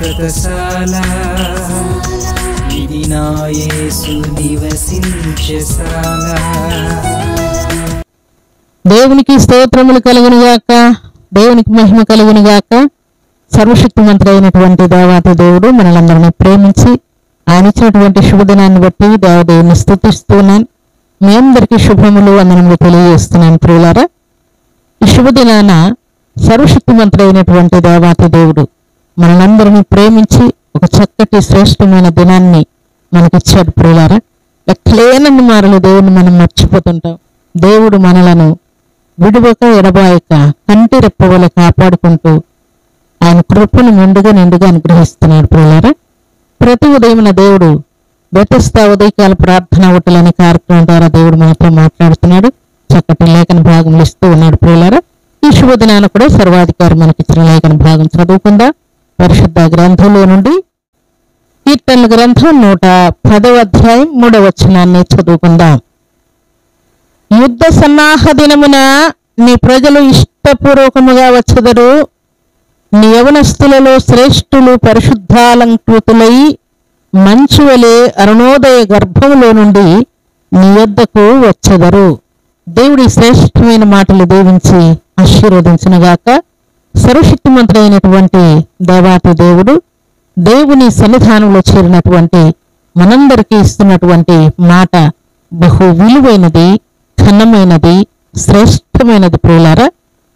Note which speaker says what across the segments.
Speaker 1: శాశ్వతశాల ఇది నా యేసు నివసించెశాల.
Speaker 2: దేవునికి స్తోత్రములు కలుగును గాక, దేవునికి మహిమ కలుగును గాక. సర్వశక్తిమంతుడు అయినటువంటి దేవాతి దేవుడు మనలందరినీ ప్రేమించి ఆయన ఇచ్చినటువంటి శుభదినాన్ని బట్టి దేవదేవుని స్తుతిస్తున్నాను. మీ అందరికీ శుభములు వందనములు తెలియజేస్తున్నాను. ప్రియులారా, ఈ శుభదినాన సర్వశక్తిమంతుడు అయినటువంటి దేవాతి దేవుడు మనలందరినీ ప్రేమించి ఒక చక్కటి శ్రేష్టమైన దినాన్ని మనకిచ్చాడు. ప్రియులారా, లెక్కలేనన్ని మాటలు దేవుడిని మనం మర్చిపోతుంటాం. దేవుడు మనలను విడువక ఎడబాయక కంటి రెప్పవల కాపాడుకుంటూ ఆయన కృపను నిండుగా అనుగ్రహిస్తున్నాడు. ప్రియులారా, ప్రతి ఉదయమున దేవుడు బెతెస్దా ఉదయకాల ప్రార్థన ఒట్టలనే కార్యక్రమం ద్వారా దేవుడు మనతో మాట్లాడుతున్నాడు. చక్కటి లేఖన భాగములు ఇస్తూ ఉన్నాడు. ప్రియులారా, ఈ శుభదినాన కూడా సర్వాధికారి మనకిచ్చిన లేఖన భాగం చదువుకుందా. పరిశుద్ధ గ్రంథంలో నుండి కీర్తనల గ్రంథం 110వ అధ్యాయం 3వ వచనాన్ని చదువుకుందాం. యుద్ధ సన్నాహ దినమున నీ ప్రజలు ఇష్టపూర్వకముగా వచ్చెదరు. నీ యవనస్తులలో శ్రేష్ఠులు పరిశుద్ధాలంకృతులై మంచు వలె అరుణోదయ గర్భములో నుండి నీ యొద్దకు వచ్చెదరు. దేవుడి శ్రేష్టమైన మాటలు దీవించి ఆశీర్వదించునుగాక. సర్వశక్తిమంతుడైనటువంటి దేవాతి దేవుడు దేవుని సన్నిధానంలో చేరినటువంటి మనందరికీ ఇస్తున్నటువంటి మాట బహు విలువైనది, ఘనమైనది, శ్రేష్టమైనది. ప్రియులారా,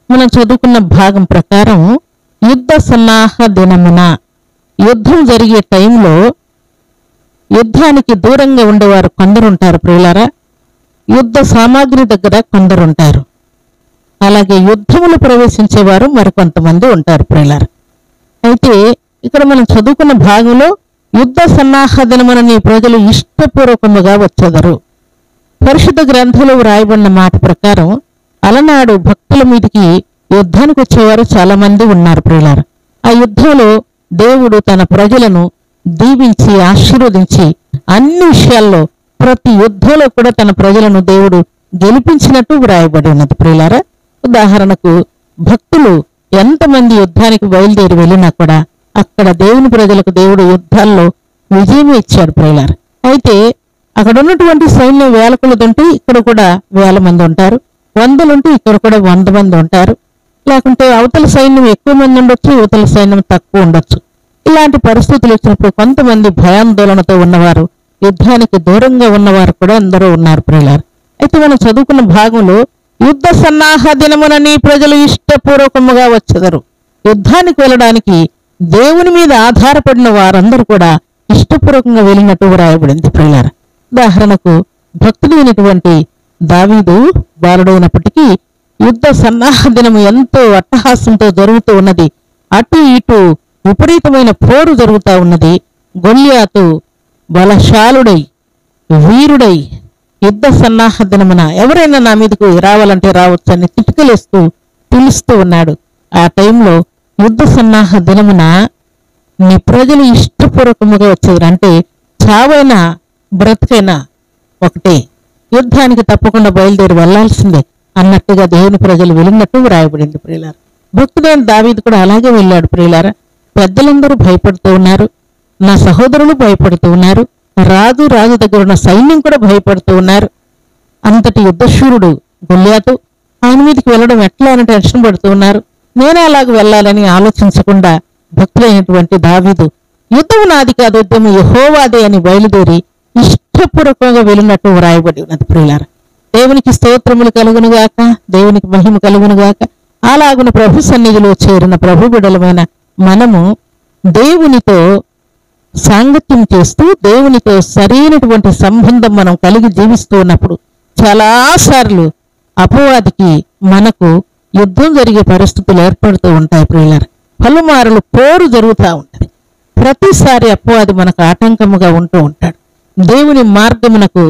Speaker 2: మనం చదువుకున్న భాగం ప్రకారం యుద్ధ సన్నాహ దినమున, యుద్ధం జరిగే టైంలో యుద్ధానికి దూరంగా ఉండేవారు కొందరుంటారు. ప్రియులారా, యుద్ధ సామాగ్రి దగ్గర కొందరుంటారు. అలాగే యుద్ధములు ప్రవేశించేవారు మరికొంతమంది ఉంటారు. ప్రియులారా, అయితే ఇక్కడ మనం చదువుకున్న భాగంలో యుద్ధ సన్నాహ దినమున నీ ప్రజలు ఇష్టపూర్వకముగా వచ్చెదరు. పరిశుద్ధ గ్రంథంలో వ్రాయబడిన మాట ప్రకారం అలనాడు భక్తుల మీదికి యుద్ధానికి వచ్చేవారు చాలా మంది ఉన్నారు. ప్రియులారా, ఆ యుద్ధంలో దేవుడు తన ప్రజలను దీవించి ఆశీర్వదించి అన్ని విషయాల్లో ప్రతి యుద్ధంలో కూడా తన ప్రజలను దేవుడు గెలిపించినట్టు వ్రాయబడి ఉన్నది. ప్రియులారా, ఉదాహరణకు భక్తులు ఎంతమంది యుద్ధానికి బయలుదేరి వెళ్ళినా కూడా అక్కడ దేవుని ప్రజలకు దేవుడు యుద్ధాల్లో విజయం ఇచ్చాడు. ప్రియులారా, అయితే అక్కడ ఉన్నటువంటి సైన్యం వేల కొలదుంటే ఇక్కడ కూడా 1000 మంది ఉంటారు, 100 ఉంటే ఇక్కడ కూడా 100 మంది ఉంటారు. లేకుంటే అవతల సైన్యం ఎక్కువ మంది ఉండొచ్చు, యువతల సైన్యం తక్కువ ఉండొచ్చు. ఇలాంటి పరిస్థితులు వచ్చినప్పుడు కొంతమంది భయాందోళనతో ఉన్నవారు, యుద్ధానికి దూరంగా ఉన్నవారు కూడా అందరూ ఉన్నారు. ప్రియులారా, అయితే మనం చదువుకున్న భాగంలో యుద్ధ సన్నాహ దినమున నీ ప్రజలు ఇష్టపూర్వకముగా వచ్చెదరు. యుద్ధానికి వెళ్ళడానికి దేవుని మీద ఆధారపడిన వారందరూ కూడా ఇష్టపూర్వకంగా వెళ్ళినట్టు వ్రాయబడింది. ప్రియులారా, ఉదాహరణకు భక్తుడైనటువంటి దావీదు బాలుడైనప్పటికీ యుద్ధ సన్నాహ దినము ఎంతో అట్టహాసంతో జరుగుతూ ఉన్నది. అటు ఇటు విపరీతమైన పోరు జరుగుతూ ఉన్నది. గొల్యాతు బలశాలుడై వీరుడై యుద్ధ సన్నాహ దినమున ఎవరైనా నా మీదకు రావాలంటే రావచ్చు అని చిటికలేస్తూ పిలుస్తూ ఉన్నాడు. ఆ టైంలో యుద్ధ సన్నాహ దినమున నీ ప్రజలు ఇష్టపూర్వకముగా వచ్చేది అంటే చావైనా బ్రతికైనా ఒకటే, యుద్ధానికి తప్పకుండా బయలుదేరి వెళ్లాల్సిందే అన్నట్టుగా దేవుని ప్రజలు వెళ్ళినట్టు వ్రాయబడింది. ప్రియులారా, భక్తుడైన దావీదు కూడా అలాగే వెళ్ళాడు. ప్రియులారా, పెద్దలందరూ భయపడుతూ ఉన్నారు, నా సహోదరులు భయపడుతూ ఉన్నారు, రాజు దగ్గర ఉన్న సైన్యం కూడా భయపడుతూ ఉన్నారు. అంతటి యుద్ధశూరుడు గొల్యాతు, ఆయన మీదకి వెళ్ళడం ఎట్లా అని టెన్షన్ పడుతూ ఉన్నారు. నేనే అలాగ వెళ్ళాలని ఆలోచించకుండా భక్తులైనటువంటి దావీదు యుద్ధము నాది కాదు, యుద్ధము యెహోవాదే అని బయలుదేరి ఇష్టపూర్వకంగా వెళ్ళినట్టు వ్రాయబడి ఉన్నది. ప్రియులారా, దేవునికి స్తోత్రములు కలుగునుగాక, దేవునికి మహిమ కలుగునుగాక. అలాగున ప్రభు సన్నిధిలో చేరిన ప్రభు బిడ్డలమైన మనము దేవునితో సాంగత్యం చేస్తూ దేవునితో సరైనటువంటి సంబంధం మనం కలిగి జీవిస్తూ ఉన్నప్పుడు చాలాసార్లు అపవాదికి మనకు యుద్ధం జరిగే పరిస్థితులు ఏర్పడుతూ ఉంటాయి. ప్రియులారా, పలుమారులు పోరు జరుగుతూ ఉంటుంది. ప్రతిసారి అపవాది మనకు ఆటంకముగా ఉంటూ ఉంటాడు. దేవుని మార్గమునకు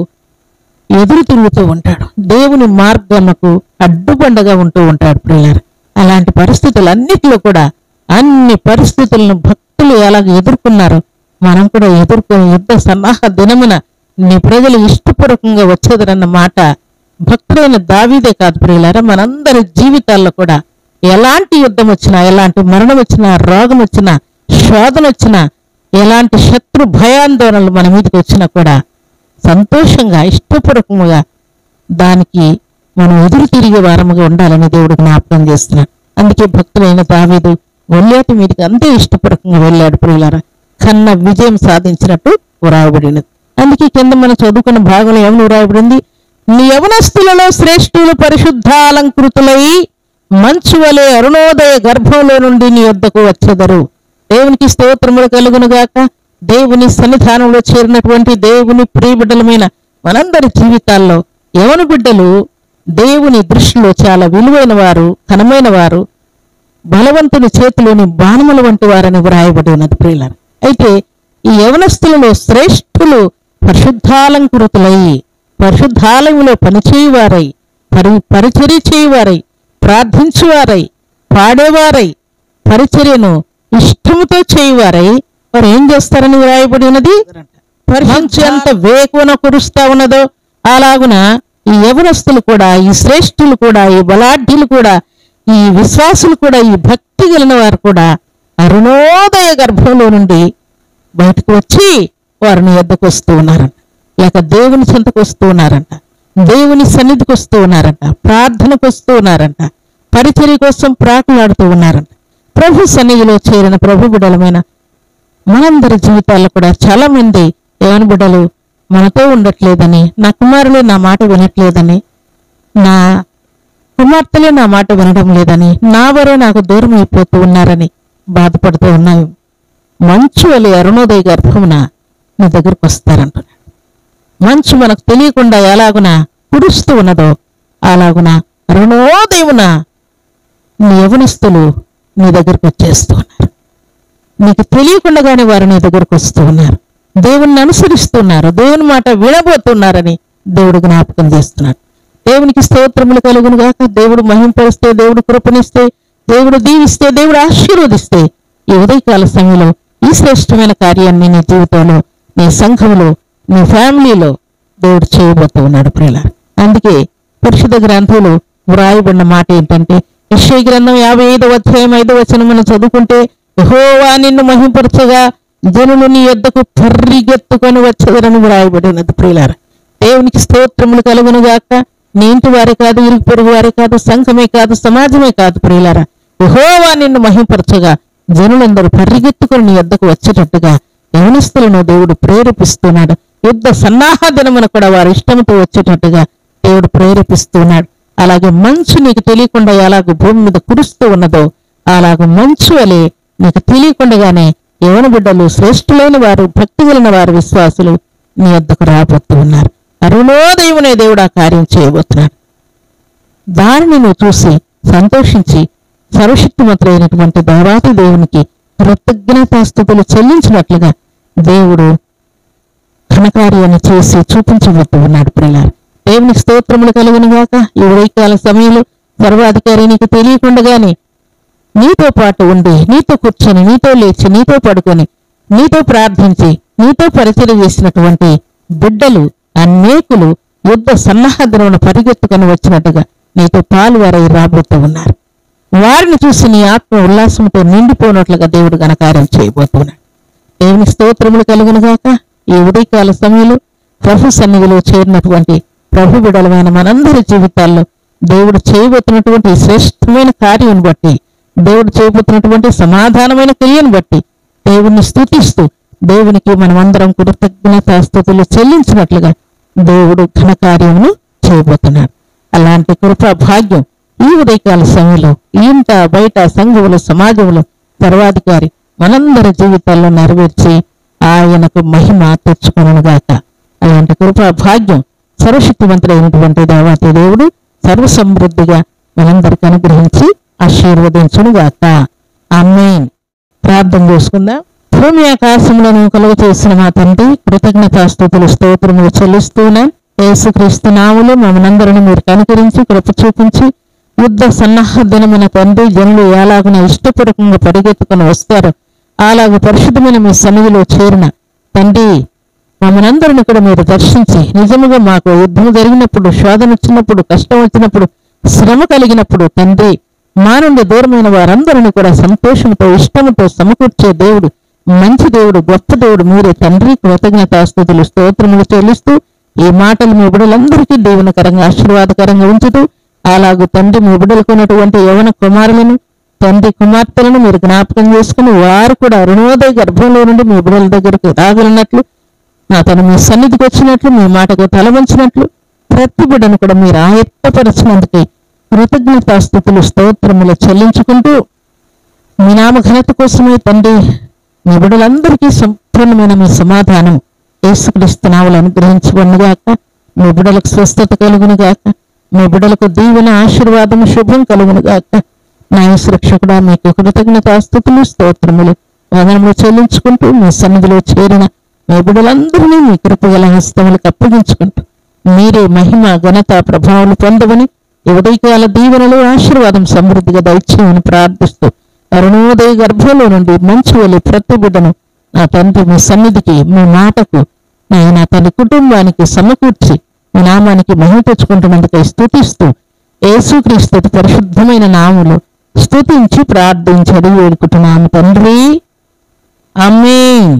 Speaker 2: ఎదురు తిరుగుతూ ఉంటాడు, దేవుని మార్గమునకు అడ్డుబండగా ఉంటూ ఉంటాడు. ప్రియులారా, అలాంటి పరిస్థితులన్నిటిలో కూడా అన్ని పరిస్థితులను భక్తులు ఎలాగ ఎదుర్కొన్నారో మనం కూడా ఎదుర్కొని యుద్ధ సన్నాహ దినమున నీ ప్రజలు ఇష్టపూర్వకంగా వచ్చేదరన్న మాట భక్తుడైన దావీదే కాదు ప్రియులారా, మనందరి జీవితాల్లో కూడా ఎలాంటి యుద్ధం వచ్చినా, ఎలాంటి మరణం వచ్చినా, రోగం వచ్చినా, శోధన వచ్చినా, ఎలాంటి శత్రు భయాందోళనలు మన మీదకి వచ్చినా కూడా సంతోషంగా ఇష్టపూర్వకముగా దానికి మనం ఎదురు తిరిగే వారముగా ఉండాలని దేవుడు జ్ఞాపకం చేస్తున్నాడు. అందుకే భక్తులైన దావీదు గొల్యాతు మీదకి అంతే ఇష్టపూర్వకంగా వెళ్ళాడు. ప్రియులారా, కన్న విజయం సాధించినట్టు వ్రాయబడినది. అందుకే కింద మనం చదువుకున్న భాగంలో ఏమని వ్రాయబడింది? నీ యవనస్తులలో శ్రేష్ఠులు పరిశుద్ధాలంకృతులై మంచు వలె అరుణోదయ గర్భంలో నుండి నీ యొద్దకు వచ్చెదరు. దేవునికి స్తోత్రములు కలుగునుగాక. దేవుని సన్నిధానంలో చేరినటువంటి దేవుని ప్రియబిడ్డలమైన మనందరి జీవితాల్లో యవన బిడ్డలు దేవుని దృష్టిలో చాలా విలువైన వారు, ఘనమైన వారు, బలవంతుని చేతిలోని బాణముల వంటి వారని వ్రాయబడి ఉన్నది. ప్రియులారా, అయితే ఈ యవనస్తులలో శ్రేష్ఠులు పరిశుద్ధాలంకృతులై, పరిశుద్ధాలయంలో పనిచేయువారై, పరిచర్య చేయువారై, ప్రార్థించువారై, పాడేవారై, పరిచర్యను ఇష్టముతో చేయువారై వారు ఏం చేస్తారని వ్రాయబడి ఉన్నది? పరిశుద్ధి ఎంత వేకువన కురుస్తా ఉన్నదో అలాగున ఈ యవనస్తులు కూడా, ఈ శ్రేష్ఠులు కూడా, ఈ బలాఢ్యులు కూడా, ఈ విశ్వాసులు కూడా, ఈ భక్తి కలిగిన వారు కూడా అరుణోదయ గర్భంలో నుండి బయటకు వచ్చి వారిని ఎద్దకు వస్తూ ఉన్నారంట. లేక దేవుని చెంతకు వస్తూ ఉన్నారంట, దేవుని సన్నిధికి వస్తూ ఉన్నారంట, ప్రార్థనకు వస్తూ ఉన్నారంట, పరిచర్య కోసం ప్రాకులాడుతూ ఉన్నారంట. ప్రభు సన్నిధిలో చేరిన ప్రభు బిడ్డలమైన మనందరి జీవితాల్లో కూడా చాలా మంది యవన బిడ్డలు మనతో ఉండట్లేదని, నా కుమారులే నా మాట వినట్లేదని, నా కుమార్తెలే నా మాట వినడం లేదని, నా వారే నాకు దూరం అయిపోతూ ఉన్నారని బాధపడుతూ ఉన్నాయి. మంచు వలె అరుణోదయ గర్భమున నీ దగ్గరకు వస్తారంటున్నాడు. మంచు మనకు తెలియకుండా ఎలాగున కురుస్తూ ఉన్నదో అలాగున అరుణోదయమున నీ యవనస్తులు నీ దగ్గరకు వచ్చేస్తూ ఉన్నారు. నీకు తెలియకుండానే వారు నీ దగ్గరకు వస్తూ ఉన్నారు. దేవుణ్ణి అనుసరిస్తున్నారు, దేవుని మాట వినబోతున్నారని దేవుడు జ్ఞాపకం చేస్తున్నాడు. దేవునికి స్తోత్రములు కలుగును గాక. దేవుడు మహింపరిస్తే, దేవుడు కృపణిస్తే, దేవుడు దీవిస్తే, దేవుడు ఆశీర్వదిస్తే ఈ ఉదయకాల సమయంలో ఈ శ్రేష్టమైన కార్యాన్ని నీ జీవితంలో, నీ సంఘంలో, నీ ఫ్యామిలీలో దేవుడు చేయబోతూ ఉన్నాడు. ప్రియులారా, అందుకే పరిశుద్ధ గ్రంథంలో వ్రాయబడిన మాట ఏంటంటే, యెషయా గ్రంథం 55వ అధ్యాయం 5వ వచనం మనం చదువుకుంటే, యెహోవా నిన్ను మహింపరచగా జనులు నీ యొద్దకు పరిగెత్తుకొని వచ్చేదరని వ్రాయబడి ఉన్నది. ప్రియులారా, దేవునికి స్తోత్రములు కలుగును గాక. నీ ఇంటి వారే కాదు, ఇరుగు పొరుగు వారే కాదు, సంఘమే కాదు, సమాజమే కాదు, ప్రియులారా, యెహోవా నిన్ను మహింపరచగా జనులందరూ పరిగెత్తుకొని నీ యొద్దకు వచ్చేటట్టుగా యవనస్తులను దేవుడు ప్రేరేపిస్తున్నాడు. యుద్ధ సన్నాహ దినమున కూడా వారి ఇష్టంతో వచ్చేటట్టుగా దేవుడు ప్రేరేపిస్తున్నాడు. అలాగే మంచు నీకు తెలియకుండా ఎలాగ భూమి మీద కురుస్తూ ఉన్నదో అలాగ మంచు వలె నీకు తెలియకుండానే యవన బిడ్డలు, శ్రేష్ఠులైన వారు, భక్తి కలిగిన వారు, విశ్వాసులు నీ వద్దకు రాబోతూ ఉన్నారు. అరుణోదయమునే దేవుడు ఆ కార్యం చేయబోతున్నాడు. దానిని నువ్వు చూసి సంతోషించి సర్వశక్తిమంతుడైనటువంటి దేవాతి దేవునికి కృతజ్ఞతాస్తుతులు చెల్లించినట్లుగా దేవుడు ఘనకార్యాన్ని చేసి చూపించబోతూ ఉన్నాడు. ప్రియులారా, దేవునికి స్తోత్రములు కలుగును గాక. ఈ ఉదయకాల సమయంలో సర్వాధికారి నీకు తెలియకుండానే నీతో పాటు ఉండి, నీతో కూర్చొని, నీతో లేచి, నీతో పడుకొని, నీతో ప్రార్థించి, నీతో పరిచయం చేసినటువంటి బిడ్డలు అనేకులు యుద్ధ సన్నాహమున పరిగెత్తుకొని వచ్చినట్టుగా నీతో పాలువారై రాబోతూ ఉన్నారు. వారిని చూసి నీ ఆత్మ ఉల్లాసంతో నిండిపోయినట్లుగా దేవుడు ఘనకార్యం చేయబోతున్నాడు. దేవుని స్తోత్రములు కలుగును గాక. ఈ ఉదయకాల సమయంలో ప్రభు సన్నిధిలో చేరినటువంటి ప్రభు బిడ్డలమైన మనందరి జీవితాల్లో దేవుడు చేయబోతున్నటువంటి శ్రేష్టమైన కార్యం బట్టి, దేవుడు చేయబోతున్నటువంటి సమాధానమైన క్రియను బట్టి దేవుణ్ణి స్తుతిస్తూ దేవునికి మనమందరం కృతజ్ఞతాస్తుతులు చెల్లించినట్లుగా దేవుడు ఘనకార్యమును చేయబోతున్నాడు. అలాంటి కృపా భాగ్యం ఈ ఉదయకాల సమయంలో ఇంట బయట సంఘములు, సమాజంలో సర్వాధికారి మనందరి జీవితాల్లో నెరవేర్చి ఆయనకు మహిమ తెచ్చుకొనుగాక. అలాంటి కృపా భాగ్యం సర్వశక్తివంతుడైనటువంటి దేవాతి దేవుడు సర్వసమృద్ధిగా మనందరికి అనుగ్రహించి ఆశీర్వదించునుగాక. ఆమేన్. ప్రార్థన చేసుకుందాం. భూమి ఆకాశములను కలుగ చేసిన మా తండ్రి, కృతజ్ఞతాస్తుతులు స్తోత్రములు చెల్లిస్తున్నాం. యేసుక్రీస్తు నామములో మమ్మల్నందరినీ మీరు కనికరించి కృప చూపించి యుద్ధ సన్నాహ దినమున తండ్రి జనులు ఎలాగున ఇష్టపూర్వకంగా పరిగెత్తుకుని వస్తారు అలాగ పరిశుద్ధమైన మీ సన్నిధిలో చేరిన తండ్రి మమ్మల్నందరినీ కూడా మీరు దర్శించి నిజముగా మాకు యుద్ధం జరిగినప్పుడు, శోధన వచ్చినప్పుడు, కష్టం వచ్చినప్పుడు, శ్రమ కలిగినప్పుడు తండ్రి మా నుండి దూరమైన వారందరినీ కూడా సంతోషంతో ఇష్టంతో సమకూర్చే దేవుడు, మంచి దేవుడు, గొప్ప దేవుడు మీరే తండ్రి. కృతజ్ఞతాస్తుతులు స్తోత్రములు చెల్లిస్తూ ఈ మాటలు మీ బిడ్డలందరికీ దీవెనకరంగా ఆశీర్వాదకరంగా ఉంచుతూ, అలాగూ తండ్రి మీ బిడ్డలకు ఉన్నటువంటి యవన కుమారులను, తండ్రి కుమార్తెలను మీరు జ్ఞాపకం చేసుకుని వారు కూడా అరుణోదయ గర్భంలో నుండి మీ బిడ్డల దగ్గరకు రాగలిగినట్లు, నా తను మీ సన్నిధికి వచ్చినట్లు, మీ మాటకు తలవంచినట్లు ప్రతి బిడ్డను కూడా మీరు ఆయత్తపరచినందుకే కృతజ్ఞతాస్తుతులు స్తోత్రములు చెల్లించుకుంటూ, మీ నామ ఘనత కోసమే తండ్రి మీ బిడ్డలందరికీ సంపూర్ణమైన మీ సమాధానం యేసుక్రీస్తు నామములో అనుగ్రహించబడునుగాక. మీ బిడ్డలకు స్వస్థత కలుగునుగాక. మీ బిడ్డలకు దీవెన, ఆశీర్వాదం, శుభం కలుగునుగాక. న్యాయ సురక్షకుడా మీకు కృతజ్ఞతాస్తుతులు స్తోత్రములు వందనములు చెల్లించుకుంటూ, మీ సన్నిధిలో చేరిన మీ బిడ్డలందరినీ మీ కృపగల హస్తములకు అప్పగించుకుంటూ, మీరే మహిమ, ఘనత, ప్రభావాలు పొందవని, ఉదయకాల దీవెనలు, ఆశీర్వాదం సమృద్ధిగా దయచేయమని ప్రార్థిస్తూ, అరుణోదయ గర్భంలో నుండి మంచి వెళ్ళి ప్రతి బిడ్డను నా తండ్రి మీ సన్నిధికి, మీ మాటకు నా తన కుటుంబానికి సమకూర్చి మీ నామానికి మహిమ తెచ్చుకుంటున్నందుకై స్తుతిస్తూ, యేసుక్రీస్తు పరిశుద్ధమైన నామములో స్తుతించి ప్రార్థించి అడిగి వేడుకుంటున్నాము తండ్రి. ఆమేన్.